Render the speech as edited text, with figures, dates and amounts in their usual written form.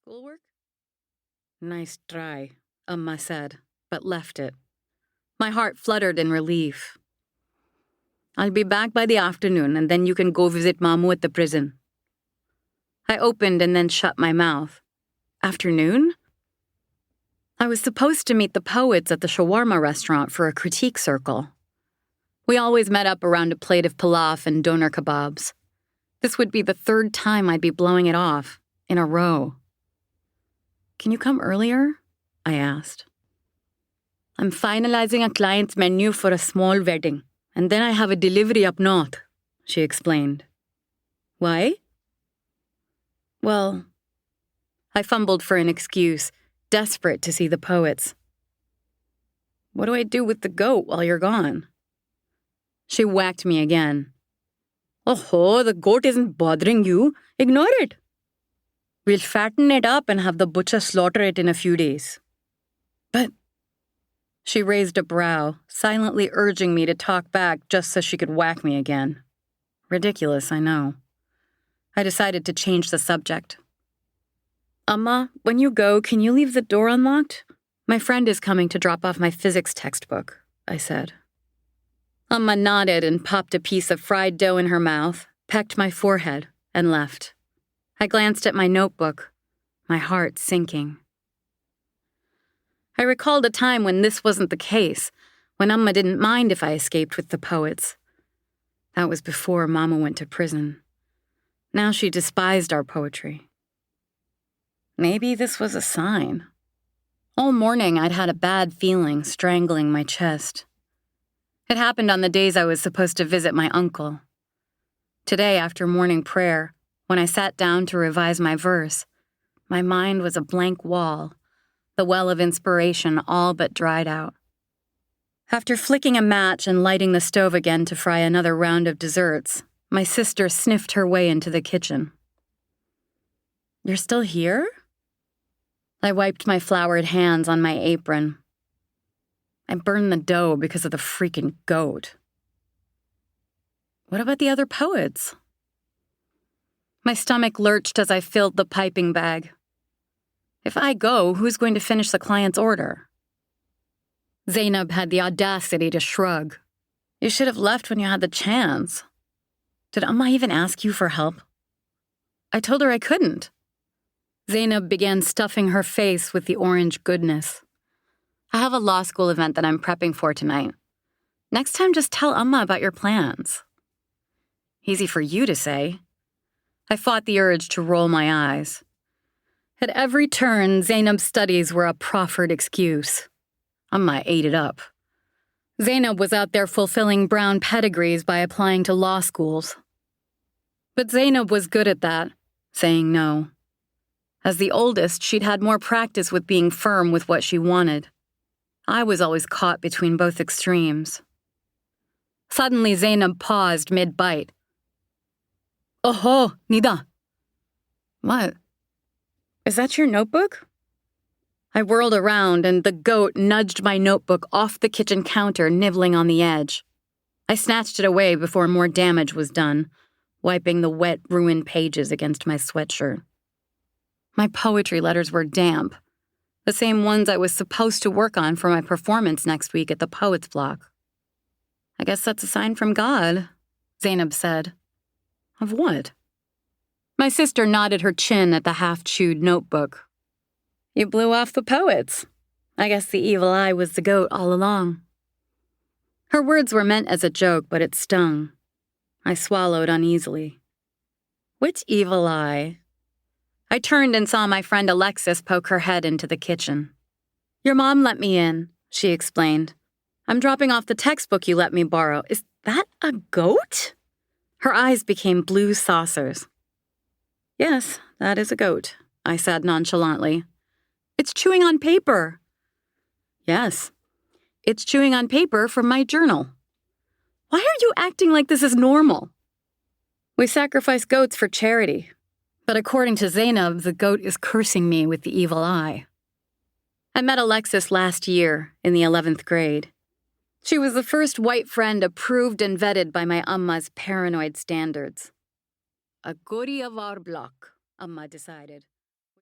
Schoolwork? Nice try, Amma said, but left it. My heart fluttered in relief. I'll be back by the afternoon, and then you can go visit Mamou at the prison. I opened and then shut my mouth. Afternoon? I was supposed to meet the poets at the shawarma restaurant for a critique circle. We always met up around a plate of pilaf and doner kebabs. This would be the third time I'd be blowing it off, in a row. Can you come earlier? I asked. I'm finalizing a client's menu for a small wedding, and then I have a delivery up north, she explained. Why? Well, I fumbled for an excuse, desperate to see the poets. What do I do with the goat while you're gone? She whacked me again. Oh, the goat isn't bothering you. Ignore it. We'll fatten it up and have the butcher slaughter it in a few days. But... She raised a brow, silently urging me to talk back just so she could whack me again. Ridiculous, I know. I decided to change the subject. Amma, when you go, can you leave the door unlocked? My friend is coming to drop off my physics textbook, I said. Amma nodded and popped a piece of fried dough in her mouth, pecked my forehead, and left. I glanced at my notebook, my heart sinking. I recalled a time when this wasn't the case, when Amma didn't mind if I escaped with the poets. That was before Mama went to prison. Now she despised our poetry. Maybe this was a sign. All morning I'd had a bad feeling strangling my chest. It happened on the days I was supposed to visit my uncle. Today, after morning prayer, when I sat down to revise my verse, my mind was a blank wall, the well of inspiration all but dried out. After flicking a match and lighting the stove again to fry another round of desserts, my sister sniffed her way into the kitchen. You're still here? I wiped my floured hands on my apron. I burned the dough because of the freaking goat. What about the other poets? My stomach lurched as I filled the piping bag. If I go, who's going to finish the client's order? Zainab had the audacity to shrug. You should have left when you had the chance. Did Amma even ask you for help? I told her I couldn't. Zainab began stuffing her face with the orange goodness. I have a law school event that I'm prepping for tonight. Next time, just tell Amma about your plans. Easy for you to say. I fought the urge to roll my eyes. At every turn, Zainab's studies were a proffered excuse. Amma ate it up. Zainab was out there fulfilling brown pedigrees by applying to law schools. But Zainab was good at that, saying no. As the oldest, she'd had more practice with being firm with what she wanted. I was always caught between both extremes. Suddenly, Zainab paused mid-bite. Oh, Nida. What? Is that your notebook? I whirled around and the goat nudged my notebook off the kitchen counter, nibbling on the edge. I snatched it away before more damage was done, wiping the wet, ruined pages against my sweatshirt. My poetry letters were damp, the same ones I was supposed to work on for my performance next week at the Poets Block. I guess that's a sign from God, Zainab said. Of what? My sister nodded her chin at the half-chewed notebook. You blew off the poets. I guess the evil eye was the goat all along. Her words were meant as a joke, but it stung. I swallowed uneasily. Which evil eye? I turned and saw my friend Alexis poke her head into the kitchen. Your mom let me in, she explained. I'm dropping off the textbook you let me borrow. Is that a goat? Her eyes became blue saucers. Yes, that is a goat, I said nonchalantly. It's chewing on paper. Yes, it's chewing on paper from my journal. Why are you acting like this is normal? We sacrifice goats for charity, but according to Zainab, the goat is cursing me with the evil eye. I met Alexis last year in the 11th grade. She was the first white friend approved and vetted by my Amma's paranoid standards. A goody of our block, Amma decided.